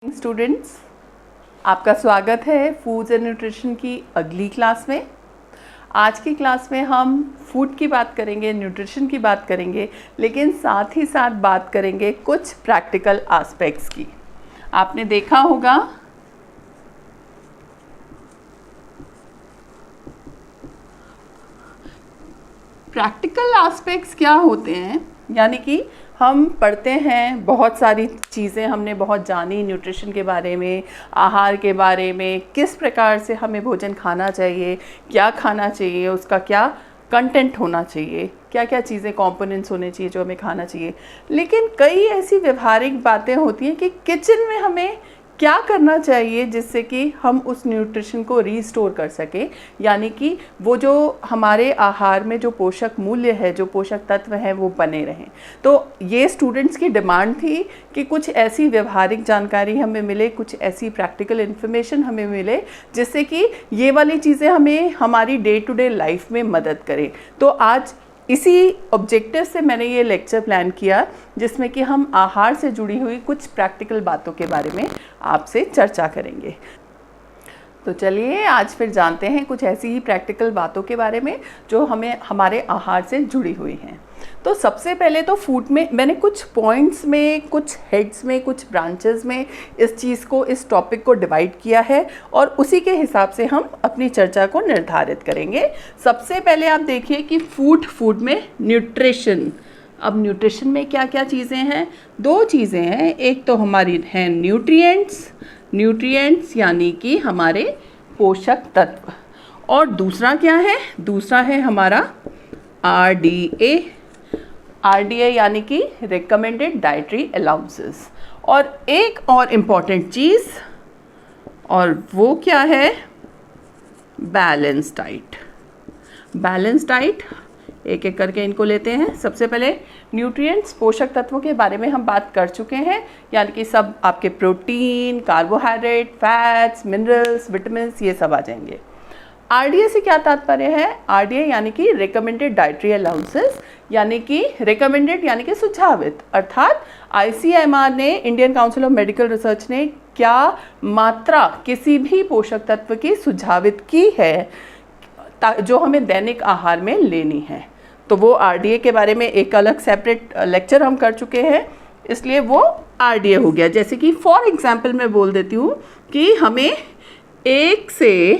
Students, आपका स्वागत है फूड्स एंड न्यूट्रिशन की अगली क्लास में। आज की क्लास में हम फूड की बात करेंगे, न्यूट्रिशन की बात करेंगे, लेकिन साथ ही साथ बात करेंगे कुछ प्रैक्टिकल एस्पेक्ट्स की। आपने देखा होगा प्रैक्टिकल एस्पेक्ट्स क्या होते हैं, यानी कि हम पढ़ते हैं बहुत सारी चीज़ें, हमने बहुत जानी न्यूट्रिशन के बारे में, आहार के बारे में, किस प्रकार से हमें भोजन खाना चाहिए, क्या खाना चाहिए, उसका क्या कंटेंट होना चाहिए, क्या क्या चीज़ें कंपोनेंट्स होने चाहिए जो हमें खाना चाहिए। लेकिन कई ऐसी व्यवहारिक बातें होती हैं कि किचन में हमें क्या करना चाहिए जिससे कि हम उस न्यूट्रिशन को रीस्टोर कर सकें, यानी कि वो जो हमारे आहार में जो पोषक मूल्य है, जो पोषक तत्व हैं, वो बने रहें। तो ये स्टूडेंट्स की डिमांड थी कि कुछ ऐसी व्यवहारिक जानकारी हमें मिले, कुछ ऐसी प्रैक्टिकल इन्फॉर्मेशन हमें मिले जिससे कि ये वाली चीज़ें हमें हमारी डे टू डे लाइफ में मदद करें। तो आज इसी ऑब्जेक्टिव से मैंने ये लेक्चर प्लान किया जिसमें कि हम आहार से जुड़ी हुई कुछ प्रैक्टिकल बातों के बारे में आपसे चर्चा करेंगे। तो चलिए आज फिर जानते हैं कुछ ऐसी ही प्रैक्टिकल बातों के बारे में जो हमें हमारे आहार से जुड़ी हुई हैं। तो सबसे पहले तो फूड में मैंने कुछ पॉइंट्स में, कुछ हेड्स में, कुछ ब्रांचेस में इस चीज़ को, इस टॉपिक को डिवाइड किया है और उसी के हिसाब से हम अपनी चर्चा को निर्धारित करेंगे। सबसे पहले आप देखिए कि फूड में न्यूट्रिशन। अब न्यूट्रिशन में क्या क्या चीज़ें हैं? दो चीज़ें हैं। एक तो हमारी हैं न्यूट्रिएंट्स यानी कि हमारे पोषक तत्व, और दूसरा क्या है? दूसरा है हमारा आरडीए यानी कि रिकमेंडेड डाइटरी अलाउंसेस। और एक और इम्पॉर्टेंट चीज़, और वो क्या है? Balance diet. एक एक करके इनको लेते हैं। सबसे पहले न्यूट्रिएंट्स, पोषक तत्वों के बारे में हम बात कर चुके हैं, यानी कि सब आपके protein, carbohydrate, fats, minerals, vitamins, ये सब आ जाएंगे। आरडीए से क्या तात्पर्य है? आरडीए यानी कि रिकमेंडेड डाइटरी अलाउंसेस, यानी कि रिकमेंडेड यानी कि सुझावित, अर्थात आईसीएमआर ने, Indian council of medical research ने क्या मात्रा किसी भी पोषक तत्व की सुझावित की है जो हमें दैनिक आहार में लेनी है। तो वो आरडीए के बारे में एक अलग सेपरेट लेक्चर हम कर चुके हैं, इसलिए वो आरडीए हो गया। जैसे कि फॉर एग्जांपल मैं बोल देती हूँ कि हमें 1 से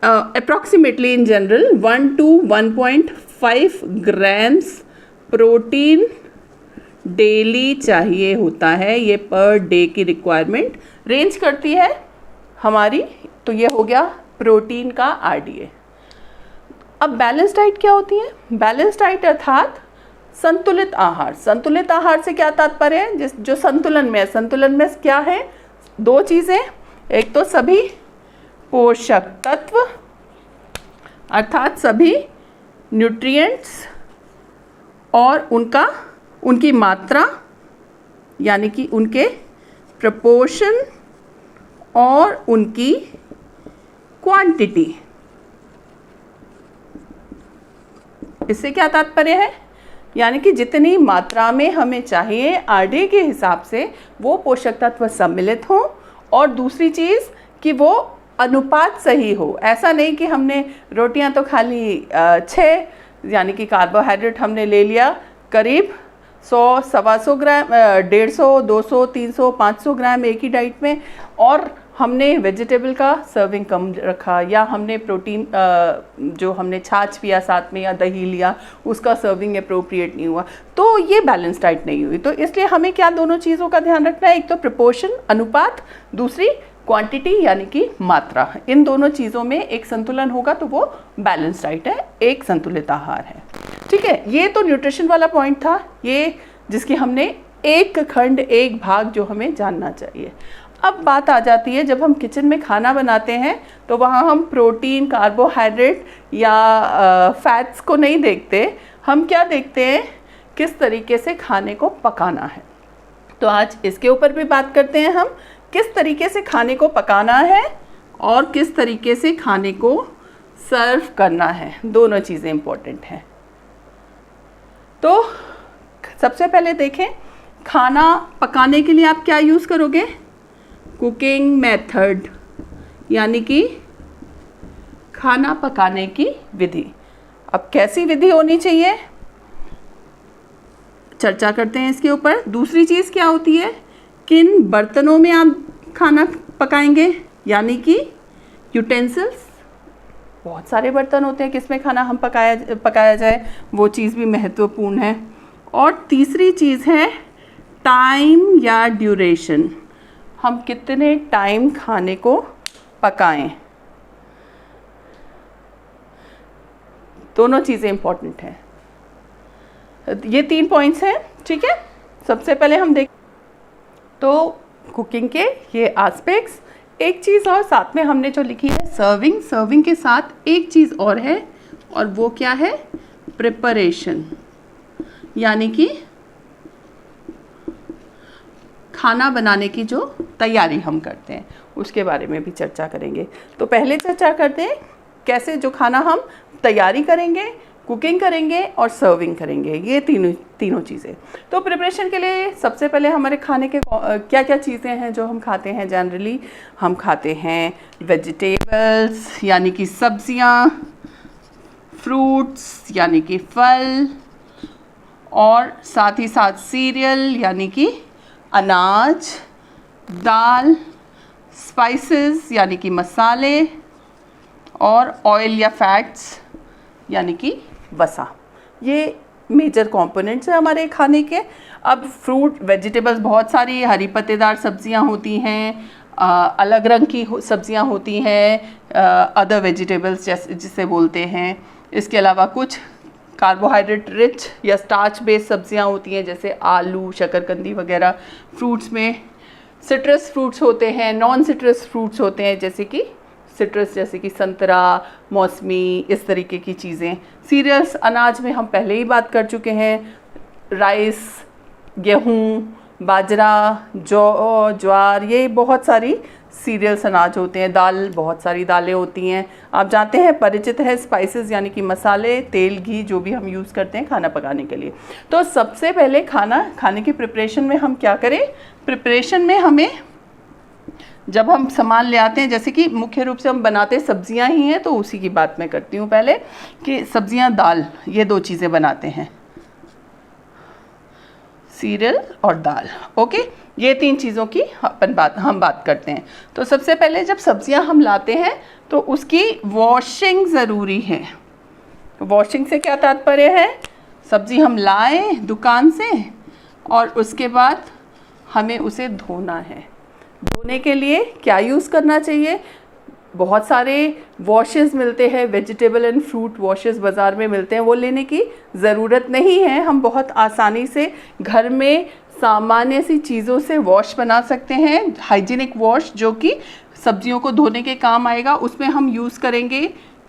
approximately in general 1 to 1.5 grams protein daily चाहिए होता है। ये पर डे की रिक्वायरमेंट रेंज करती है हमारी। तो ये हो गया प्रोटीन का आरडीए। अब बैलेंस डाइट क्या होती है? बैलेंस डाइट अर्थात संतुलित आहार। संतुलित आहार से क्या तात्पर्य है? जो संतुलन में है। संतुलन में क्या है? दो चीज़ें, एक तो सभी पोषक तत्व अर्थात सभी न्यूट्रिएंट्स और उनकी मात्रा यानी कि उनके प्रपोर्शन और उनकी क्वांटिटी। इससे क्या तात्पर्य है? यानी कि जितनी मात्रा में हमें चाहिए आरडीए के हिसाब से वो पोषक तत्व सम्मिलित हों, और दूसरी चीज़ कि वो अनुपात सही हो। ऐसा नहीं कि हमने रोटियां तो खा ली 6, यानी कि कार्बोहाइड्रेट हमने ले लिया करीब 100, 125 ग्राम, 150, 200, 300, 500 ग्राम एक ही डाइट में, और हमने वेजिटेबल का सर्विंग कम रखा, या हमने प्रोटीन जो हमने छाछ पिया साथ में या दही लिया उसका सर्विंग अप्रोप्रिएट नहीं हुआ, तो ये बैलेंस डाइट नहीं हुई। तो इसलिए हमें क्या दोनों चीज़ों का ध्यान रखना है? एक तो प्रोपोर्शन, अनुपात, दूसरी क्वांटिटी यानी कि मात्रा। इन दोनों चीज़ों में एक संतुलन होगा तो वो बैलेंस डाइट है, एक संतुलित आहार है। ठीक है, ये तो न्यूट्रिशन वाला पॉइंट था, ये जिसकी हमने एक खंड, एक भाग जो हमें जानना चाहिए। अब बात आ जाती है जब हम किचन में खाना बनाते हैं तो वहाँ हम प्रोटीन, कार्बोहाइड्रेट या फैट्स को नहीं देखते, हम क्या देखते हैं? किस तरीके से खाने को पकाना है। तो आज इसके ऊपर भी बात करते हैं हम, किस तरीके से खाने को पकाना है और किस तरीके से खाने को सर्व करना है। दोनों चीज़ें इम्पोर्टेंट हैं। तो सबसे पहले देखें, खाना पकाने के लिए आप क्या यूज़ करोगे? कुकिंग मेथड यानी कि खाना पकाने की विधि। अब कैसी विधि होनी चाहिए, चर्चा करते हैं इसके ऊपर। दूसरी चीज़ क्या होती है, किन बर्तनों में आप खाना पकाएंगे, यानी कि यूटेंसिल्स। बहुत सारे बर्तन होते हैं किसमें खाना हम पकाया जाए, वो चीज़ भी महत्वपूर्ण है। और तीसरी चीज़ है टाइम या ड्यूरेशन, हम कितने टाइम खाने को पकाएं। दोनों चीज़ें इंपॉर्टेंट हैं। ये 3 पॉइंट्स हैं, ठीक है। सबसे पहले हम देख तो कुकिंग के ये एस्पेक्ट्स। एक चीज़ और साथ में हमने जो लिखी है सर्विंग, सर्विंग के साथ एक चीज़ और है, और वो क्या है, प्रिपरेशन, यानी कि खाना बनाने की जो तैयारी हम करते हैं उसके बारे में भी चर्चा करेंगे। तो पहले चर्चा करते हैं कैसे जो खाना हम तैयारी करेंगे, कुकिंग करेंगे और सर्विंग करेंगे, ये तीनों चीज़ें। तो प्रिपरेशन के लिए सबसे पहले हमारे खाने के क्या क्या चीज़ें हैं जो हम खाते हैं। जनरली हम खाते हैं वेजिटेबल्स यानी कि सब्जियां, फ्रूट्स यानी कि फल, और साथ ही साथ सीरियल यानी कि अनाज, दाल, स्पाइसेस यानी कि मसाले, और ऑयल या फैट्स यानी कि वसा। ये मेजर कंपोनेंट्स हैं हमारे खाने के। अब फ्रूट वेजिटेबल्स बहुत सारी हरी पत्तेदार सब्जियां होती हैं, अलग रंग की सब्जियां होती हैं, अदर वेजिटेबल्स जिसे बोलते हैं। इसके अलावा कुछ कार्बोहाइड्रेट रिच या स्टार्च बेस्ड सब्जियां होती हैं जैसे आलू, शकरकंदी वगैरह। फ्रूट्स में सिट्रस फ्रूट्स होते हैं, नॉन सिट्रस फ्रूट्स होते हैं जैसे कि सिट्रस जैसे कि संतरा, मौसमी, इस तरीके की चीज़ें। सीरियल्स अनाज में हम पहले ही बात कर चुके हैं, राइस, गेहूँ, बाजरा, जौ, ज्वार, ये बहुत सारी सीरियल्स अनाज होते हैं। दाल, बहुत सारी दालें होती हैं। आप जानते हैं, परिचित है स्पाइसेस यानी कि मसाले, तेल, घी जो भी हम यूज़ करते हैं खाना पकाने के लिए। तो सबसे पहले खाने की प्रिपरेशन में हम क्या करें, प्रिपरेशन में हमें जब हम सामान ले आते हैं, जैसे कि मुख्य रूप से हम बनाते सब्जियां ही हैं तो उसी की बात मैं करती हूँ पहले, कि सब्जियां, दाल, ये 2 चीज़ें बनाते हैं, सीरियल और दाल। ओके, ये 3 चीज़ों की हम बात करते हैं। तो सबसे पहले जब सब्जियां हम लाते हैं तो उसकी वॉशिंग ज़रूरी है। वॉशिंग से क्या तात्पर्य है, सब्जी हम लाएं दुकान से और उसके बाद हमें उसे धोना है। धोने के लिए क्या यूज़ करना चाहिए, बहुत सारे वॉशेस मिलते हैं, वेजिटेबल एंड फ्रूट वॉशेस बाज़ार में मिलते हैं, वो लेने की ज़रूरत नहीं है। हम बहुत आसानी से घर में सामान्य सी चीज़ों से वॉश बना सकते हैं, हाइजीनिक वॉश जो कि सब्जियों को धोने के काम आएगा। उसमें हम यूज़ करेंगे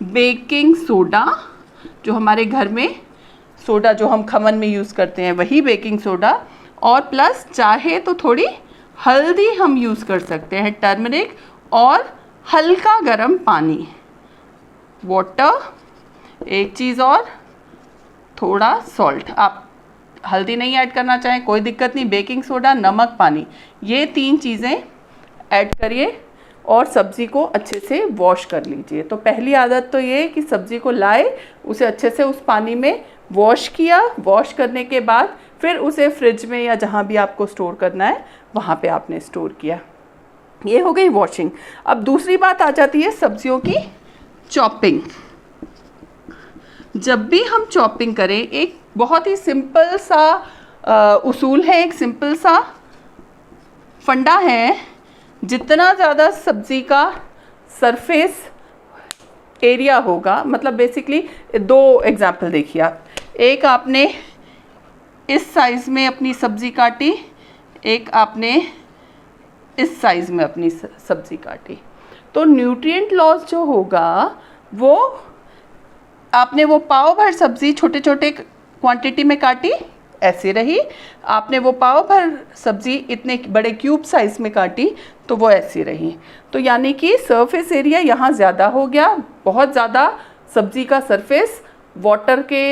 बेकिंग सोडा, जो हमारे घर में सोडा जो हम खमन में यूज़ करते हैं वही बेकिंग सोडा, और प्लस चाहे तो थोड़ी हल्दी हम यूज़ कर सकते हैं, टर्मरिक, और हल्का गर्म पानी, वाटर, एक चीज़ और थोड़ा सॉल्ट। आप हल्दी नहीं ऐड करना चाहें कोई दिक्कत नहीं, बेकिंग सोडा, नमक, पानी, ये 3 चीज़ें ऐड करिए और सब्ज़ी को अच्छे से वॉश कर लीजिए। तो पहली आदत तो ये कि सब्ज़ी को लाए, उसे अच्छे से उस पानी में वॉश किया, वॉश करने के बाद फिर उसे फ्रिज में या जहाँ भी आपको स्टोर करना है वहाँ पे आपने स्टोर किया। ये हो गई वॉशिंग। अब दूसरी बात आ जाती है सब्जियों की चॉपिंग। जब भी हम चॉपिंग करें, एक बहुत ही सिंपल सा उसूल है, एक सिंपल सा फंडा है, जितना ज़्यादा सब्जी का सरफेस एरिया होगा, मतलब बेसिकली 2 एग्जाम्पल देखिए आप। एक आपने इस साइज़ में अपनी सब्ज़ी काटी, एक आपने इस साइज़ में अपनी सब्ज़ी काटी, तो न्यूट्रिएंट लॉस जो होगा वो, आपने वो पाव भर सब्ज़ी छोटे छोटे क्वांटिटी में काटी, ऐसे रही। आपने वो पाव भर सब्ज़ी इतने बड़े क्यूब साइज़ में काटी तो वो ऐसी रही। तो यानी कि सरफेस एरिया यहाँ ज़्यादा हो गया, बहुत ज़्यादा सब्ज़ी का सरफेस वाटर के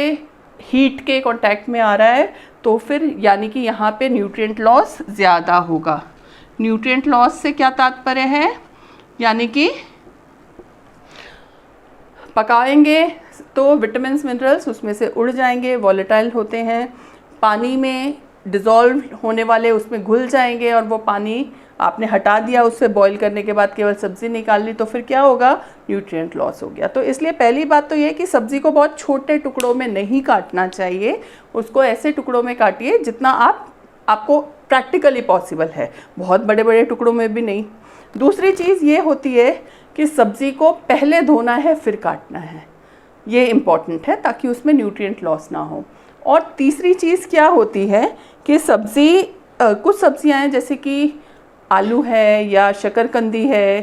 हीट के कांटेक्ट में आ रहा है, तो फिर यानी कि यहाँ पे न्यूट्रिएंट लॉस ज़्यादा होगा। न्यूट्रिएंट लॉस से क्या तात्पर्य है, यानी कि पकाएंगे तो विटामिन्स मिनरल्स उसमें से उड़ जाएंगे, वॉलेटाइल होते हैं, पानी में डिज़ोल्व होने वाले उसमें घुल जाएंगे, और वो पानी आपने हटा दिया, उससे बॉईल करने के बाद केवल सब्ज़ी निकाल ली, तो फिर क्या होगा, न्यूट्रिएंट लॉस हो गया। तो इसलिए पहली बात तो ये है कि सब्ज़ी को बहुत छोटे टुकड़ों में नहीं काटना चाहिए, उसको ऐसे टुकड़ों में काटिए जितना आपको प्रैक्टिकली पॉसिबल है, बहुत बड़े बड़े टुकड़ों में भी नहीं। दूसरी चीज़ ये होती है कि सब्ज़ी को पहले धोना है फिर काटना है, ये इम्पॉर्टेंट है ताकि उसमें न्यूट्रिएंट लॉस ना हो। और तीसरी चीज़ क्या होती है कि सब्ज़ी कुछ सब्ज़ियाँ हैं जैसे कि आलू है या शकरकंदी है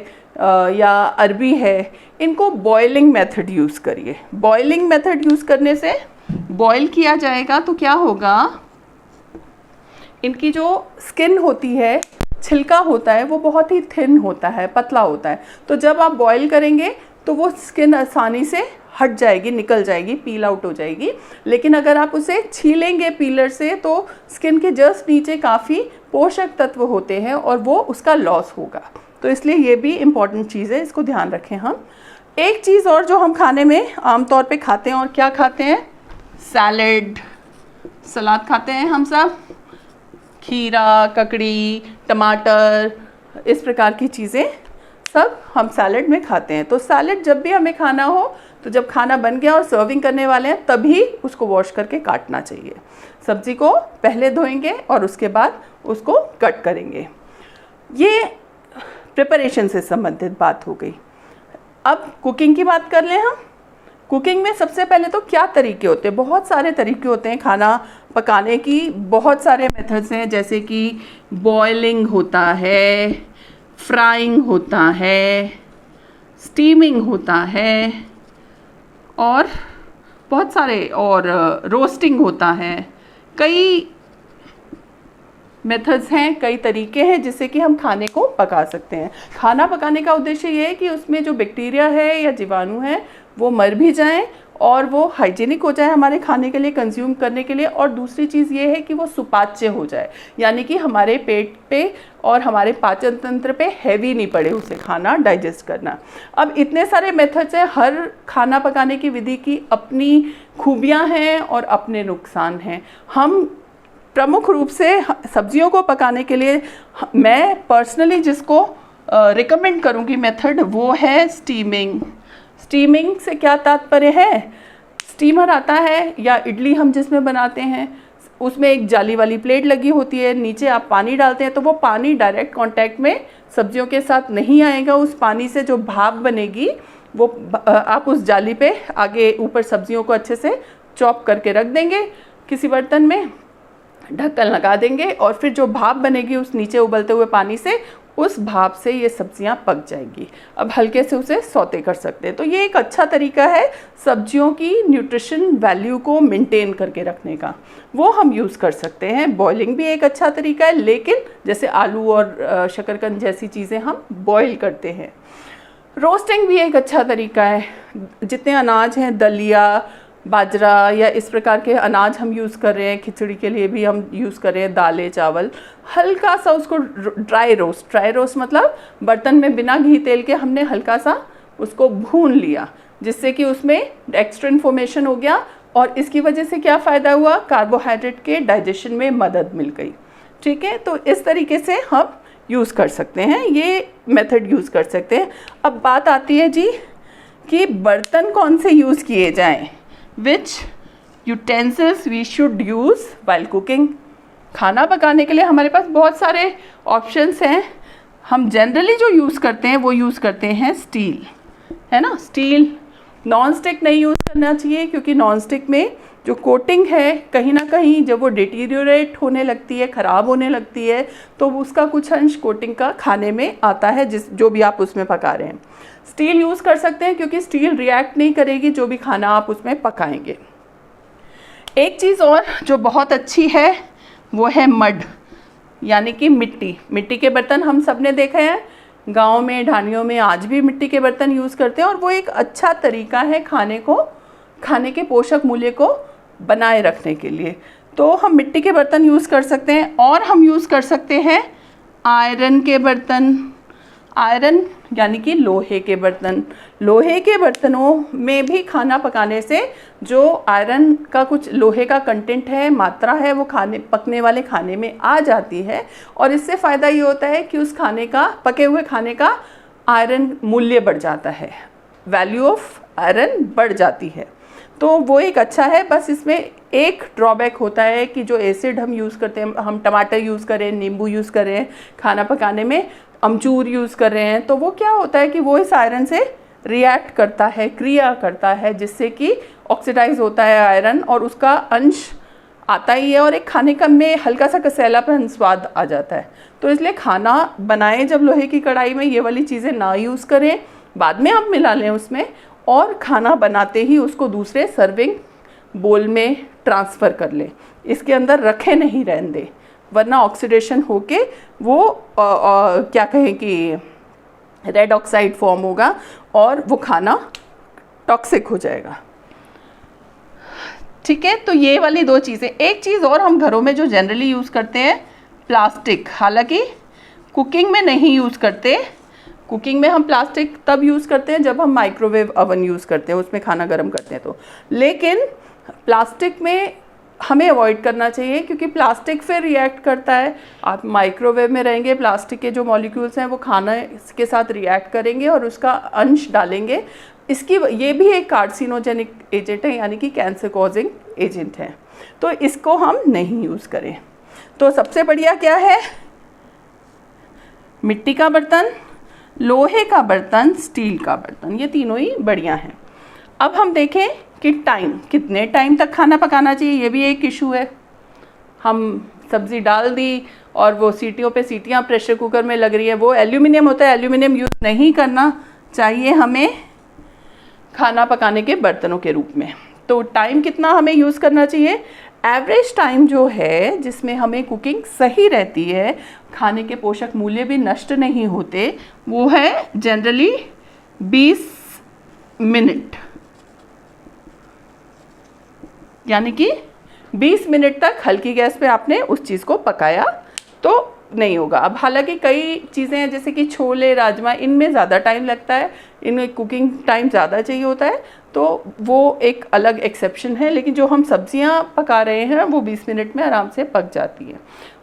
या अरबी है, इनको बॉइलिंग मेथड यूज़ करिए। बॉइलिंग मेथड यूज़ करने से बॉईल किया जाएगा तो क्या होगा, इनकी जो स्किन होती है, छिलका होता है, वो बहुत ही थिन होता है, पतला होता है। तो जब आप बॉईल करेंगे तो वो स्किन आसानी से हट जाएगी, निकल जाएगी, पील आउट हो जाएगी। लेकिन अगर आप उसे छीलेंगे पीलर से तो स्किन के जस्ट नीचे काफ़ी पोषक तत्व होते हैं और वो उसका लॉस होगा। तो इसलिए ये भी इम्पॉर्टेंट चीज़ है, इसको ध्यान रखें हम। एक चीज़ और जो हम खाने में आमतौर पे खाते हैं, और क्या खाते हैं, सैलेड, सलाद खाते हैं हम सब, खीरा, ककड़ी, टमाटर, इस प्रकार की चीज़ें सब हम सैलेड में खाते हैं। तो सैलेड जब भी हमें खाना हो तो जब खाना बन गया और सर्विंग करने वाले हैं तभी उसको वॉश करके काटना चाहिए। सब्ज़ी को पहले धोएंगे और उसके बाद उसको कट करेंगे। ये प्रिपरेशन से संबंधित बात हो गई। अब कुकिंग की बात कर लें हम। कुकिंग में सबसे पहले तो क्या तरीके होते हैं, बहुत सारे तरीके होते हैं खाना पकाने की, बहुत सारे मेथड्स हैं, जैसे कि बॉइलिंग होता है, फ्राइंग होता है, स्टीमिंग होता है, और बहुत सारे, और रोस्टिंग होता है। कई मेथड्स हैं, कई तरीके हैं जिससे कि हम खाने को पका सकते हैं। खाना पकाने का उद्देश्य ये है कि उसमें जो बैक्टीरिया है या जीवाणु है वो मर भी जाएं और वो हाइजीनिक हो जाए हमारे खाने के लिए, कंज्यूम करने के लिए। और दूसरी चीज़ ये है कि वो सुपाच्य हो जाए, यानी कि हमारे पेट पे और हमारे पाचन तंत्र पे हैवी नहीं पड़े उसे खाना डाइजेस्ट करना। अब इतने सारे मेथड्स हैं, हर खाना पकाने की विधि की अपनी खूबियाँ हैं और अपने नुकसान हैं। हम प्रमुख रूप से सब्जियों को पकाने के लिए मैं पर्सनली जिसको रिकमेंड करूँगी मेथड, वो है स्टीमिंग। स्टीमिंग से क्या तात्पर्य है, स्टीमर आता है या इडली हम जिसमें बनाते हैं उसमें एक जाली वाली प्लेट लगी होती है, नीचे आप पानी डालते हैं तो वो पानी डायरेक्ट कांटेक्ट में सब्जियों के साथ नहीं आएगा। उस पानी से जो भाप बनेगी वो आप उस जाली पे आगे ऊपर सब्जियों को अच्छे से चॉप करके रख देंगे, किसी बर्तन में ढक्कन लगा देंगे, और फिर जो भाप बनेगी उस नीचे उबलते हुए पानी से, उस भाप से ये सब्जियां पक जाएंगी। अब हल्के से उसे सौते कर सकते हैं। तो ये एक अच्छा तरीका है सब्जियों की न्यूट्रिशन वैल्यू को मेंटेन करके रखने का, वो हम यूज़ कर सकते हैं। बॉइलिंग भी एक अच्छा तरीका है, लेकिन जैसे आलू और शकरकंद जैसी चीज़ें हम बॉईल करते हैं। रोस्टिंग भी एक अच्छा तरीका है। जितने अनाज हैं, दलिया, बाजरा या इस प्रकार के अनाज हम यूज़ कर रहे हैं, खिचड़ी के लिए भी हम यूज़ कर रहे हैं, दालें, चावल, हल्का सा उसको ड्राई रोस्ट मतलब बर्तन में बिना घी तेल के हमने हल्का सा उसको भून लिया, जिससे कि उसमें डेक्स्ट्रिन फॉर्मेशन हो गया, और इसकी वजह से क्या फ़ायदा हुआ, कार्बोहाइड्रेट के डाइजेशन में मदद मिल गई। ठीक है, तो इस तरीके से हम यूज़ कर सकते हैं, ये मेथड यूज़ कर सकते हैं। अब बात आती है जी कि बर्तन कौन से यूज़ किए जाएं, which utensils we should use while cooking। खाना पकाने के लिए हमारे पास बहुत सारे ऑप्शंस हैं। हम जनरली जो यूज़ करते हैं वो यूज़ करते हैं स्टील, है ना। स्टील, नॉन स्टिक नहीं यूज़ करना चाहिए, क्योंकि नॉन स्टिक में जो कोटिंग है कहीं ना कहीं जब वो डिटीरियोरेट होने लगती है, ख़राब होने लगती है, तो उसका कुछ अंश कोटिंग का खाने में आता है, जो भी आप उसमें पका रहे हैं। स्टील यूज़ कर सकते हैं क्योंकि स्टील रिएक्ट नहीं करेगी जो भी खाना आप उसमें पकाएंगे। एक चीज़ और जो बहुत अच्छी है वो है मड, यानी कि मिट्टी। मिट्टी के बर्तन हम सब ने देखे हैं, गाँव में, ढानियों में आज भी मिट्टी के बर्तन यूज़ करते हैं, और वो एक अच्छा तरीका है खाने के पोषक मूल्य को बनाए रखने के लिए। तो हम मिट्टी के बर्तन यूज़ कर सकते हैं, और हम यूज़ कर सकते हैं आयरन के बर्तन, आयरन यानी कि लोहे के बर्तन, लोहे के बर्तनों में भी खाना पकाने से जो आयरन का कुछ लोहे का कंटेंट है, मात्रा है, वो खाने पकने वाले खाने में आ जाती है और इससे फ़ायदा ये होता है कि उस खाने का, पके हुए खाने का आयरन मूल्य बढ़ जाता है, वैल्यू ऑफ आयरन बढ़ जाती है। तो वो एक अच्छा है। बस इसमें एक ड्रॉबैक होता है कि जो एसिड हम यूज़ करते हैं, हम टमाटर यूज़ करें, नींबू यूज़ करें खाना पकाने में, अमचूर यूज़ कर रहे हैं, तो वो क्या होता है कि वो इस आयरन से रिएक्ट करता है, क्रिया करता है, जिससे कि ऑक्सीडाइज होता है आयरन और उसका अंश आता ही है और एक खाने का में हल्का सा कसैलापन स्वाद आ जाता है। तो इसलिए खाना बनाएं जब लोहे की कढ़ाई में ये वाली चीज़ें ना यूज़ करें, बाद में आप मिला लें उसमें, और खाना बनाते ही उसको दूसरे सर्विंग बोल में ट्रांसफ़र कर लें, इसके अंदर रखे नहीं रहने दें, वरना ऑक्सीडेशन होके वो क्या कहें कि रेड ऑक्साइड फॉर्म होगा और वो खाना टॉक्सिक हो जाएगा। ठीक है, तो ये वाली दो चीज़ें। एक चीज़ और हम घरों में जो जनरली यूज़ करते हैं, प्लास्टिक, हालांकि कुकिंग में नहीं यूज़ करते। कुकिंग में हम प्लास्टिक तब यूज़ करते हैं जब हम माइक्रोवेव ओवन यूज़ करते हैं, उसमें खाना गर्म करते हैं तो। लेकिन प्लास्टिक में हमें अवॉइड करना चाहिए क्योंकि प्लास्टिक फिर रिएक्ट करता है। आप माइक्रोवेव में रहेंगे, प्लास्टिक के जो मॉलिक्यूल्स हैं वो खाना के साथ रिएक्ट करेंगे और उसका अंश डालेंगे। इसकी ये भी एक कार्सिनोजेनिक एजेंट है, यानी कि कैंसर कॉजिंग एजेंट है, तो इसको हम नहीं यूज़ करें। तो सबसे बढ़िया क्या है, मिट्टी का बर्तन, लोहे का बर्तन, स्टील का बर्तन, ये तीनों ही बढ़िया हैं। अब हम देखें कि टाइम, कितने टाइम तक खाना पकाना चाहिए, ये भी एक इशू है। हम सब्ज़ी डाल दी और वो सीटियों पे सीटियाँ प्रेशर कुकर में लग रही है, वो एल्यूमिनियम होता है, एल्यूमिनियम यूज़ नहीं करना चाहिए हमें खाना पकाने के बर्तनों के रूप में। तो टाइम कितना हमें यूज़ करना चाहिए, एवरेज टाइम जो है जिसमें हमें कुकिंग सही रहती है, खाने के पोषक मूल्य भी नष्ट नहीं होते, वो है जनरली 20 मिनट, यानी कि 20 मिनट तक हल्की गैस पे आपने उस चीज़ को पकाया तो नहीं होगा। अब हालांकि कई चीज़ें हैं जैसे कि छोले, राजमा, इनमें ज़्यादा टाइम लगता है, इनमें कुकिंग टाइम ज़्यादा चाहिए होता है, तो वो एक अलग एक्सेप्शन है। लेकिन जो हम सब्जियां पका रहे हैं वो 20 मिनट में आराम से पक जाती हैं।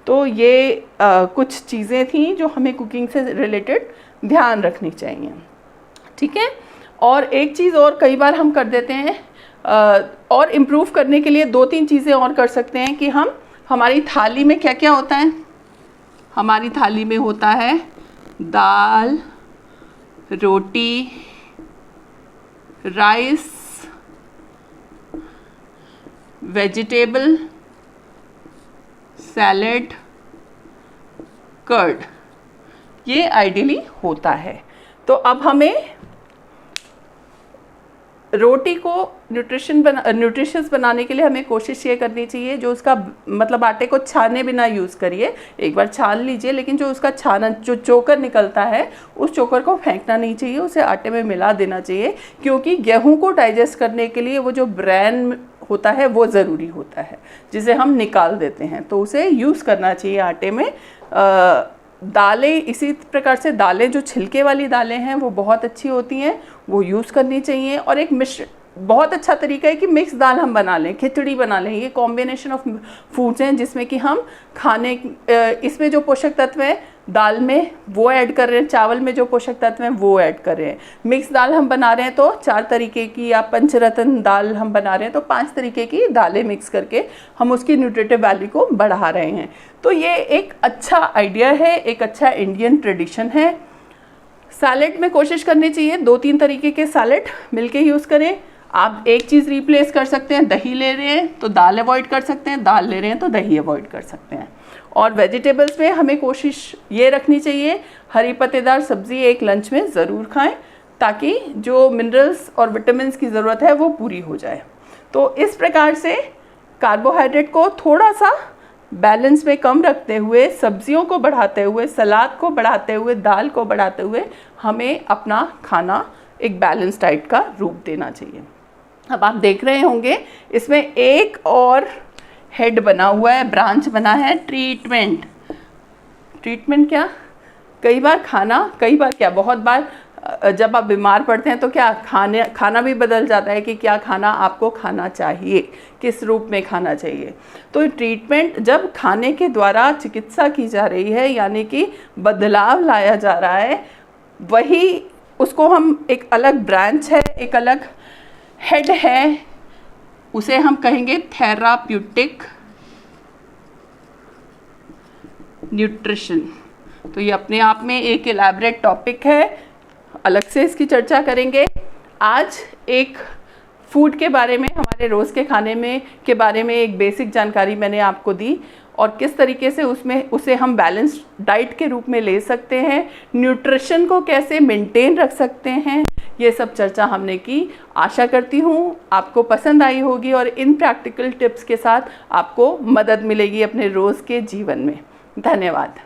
तो ये कुछ चीज़ें थी जो हमें कुकिंग से रिलेटेड ध्यान रखनी चाहिए। ठीक है, और एक चीज़ और कई बार हम कर देते हैं, और इम्प्रूव करने के लिए 2-3 चीज़ें और कर सकते हैं कि हम, हमारी थाली में क्या क्या होता है। हमारी थाली में होता है दाल, रोटी, राइस, वेजिटेबल, सैलेड, कर्ड, ये आइडियली होता है। तो अब हमें रोटी को न्यूट्रिशियस बनाने के लिए हमें कोशिश ये करनी चाहिए, जो उसका मतलब आटे को छाने बिना यूज़ करिए, एक बार छान लीजिए, लेकिन जो उसका छाना, जो चोकर निकलता है, उस चोकर को फेंकना नहीं चाहिए, उसे आटे में मिला देना चाहिए, क्योंकि गेहूं को डाइजेस्ट करने के लिए वो जो ब्रैन होता है वो ज़रूरी होता है, जिसे हम निकाल देते हैं, तो उसे यूज़ करना चाहिए आटे में। दालें, इसी प्रकार से दालें, जो छिलके वाली दालें हैं वो बहुत अच्छी होती हैं, वो यूज़ करनी चाहिए। और एक मिश्र बहुत अच्छा तरीका है कि मिक्स दाल हम बना लें, खिचड़ी बना लें। ये कॉम्बिनेशन ऑफ फूड्स हैं जिसमें कि हम खाने, इसमें जो पोषक तत्व हैं दाल में वो ऐड कर रहे हैं, चावल में जो पोषक तत्व हैं वो ऐड कर रहे हैं। मिक्स दाल हम बना रहे हैं तो 4 तरीके की, या पंचरत्न दाल हम बना रहे हैं तो 5 तरीके की दालें मिक्स करके हम उसकी न्यूट्रिटिव वैल्यू को बढ़ा रहे हैं। तो ये एक अच्छा आइडिया है, एक अच्छा इंडियन ट्रेडिशन है। सैलेड में कोशिश करनी चाहिए 2-3 तरीके के सैलेड मिलके यूज़ करें। आप एक चीज़ रिप्लेस कर सकते हैं, दही ले रहे हैं तो दाल अवॉइड कर सकते हैं, दाल ले रहे हैं तो दही अवॉइड कर सकते हैं। और वेजिटेबल्स में हमें कोशिश ये रखनी चाहिए, हरी पत्तेदार सब्ज़ी एक लंच में ज़रूर खाएं, ताकि जो मिनरल्स और विटामिन्स की ज़रूरत है वो पूरी हो जाए। तो इस प्रकार से कार्बोहाइड्रेट को थोड़ा सा बैलेंस में कम रखते हुए, सब्जियों को बढ़ाते हुए, सलाद को बढ़ाते हुए, दाल को बढ़ाते हुए हमें अपना खाना एक बैलेंस डाइट का रूप देना चाहिए। अब आप देख रहे होंगे इसमें एक और हेड बना हुआ है, ब्रांच बना है, ट्रीटमेंट। ट्रीटमेंट क्या, कई बार क्या, बहुत बार जब आप बीमार पड़ते हैं तो क्या खाना भी बदल जाता है कि क्या खाना आपको खाना चाहिए, किस रूप में खाना चाहिए। तो ट्रीटमेंट जब खाने के द्वारा चिकित्सा की जा रही है, यानी कि बदलाव लाया जा रहा है, वही उसको हम एक अलग ब्रांच है, एक अलग हेड है, उसे हम कहेंगे थेराप्यूटिक न्यूट्रिशन। तो ये अपने आप में एक इलैबोरेट टॉपिक है, अलग से इसकी चर्चा करेंगे। आज एक फूड के बारे में, हमारे रोज़ के खाने में के बारे में एक बेसिक जानकारी मैंने आपको दी, और किस तरीके से उसे हम बैलेंस्ड डाइट के रूप में ले सकते हैं, न्यूट्रिशन को कैसे मेंटेन रख सकते हैं, ये सब चर्चा हमने की। आशा करती हूँ आपको पसंद आई होगी और इन प्रैक्टिकल टिप्स के साथ आपको मदद मिलेगी अपने रोज़ के जीवन में। धन्यवाद।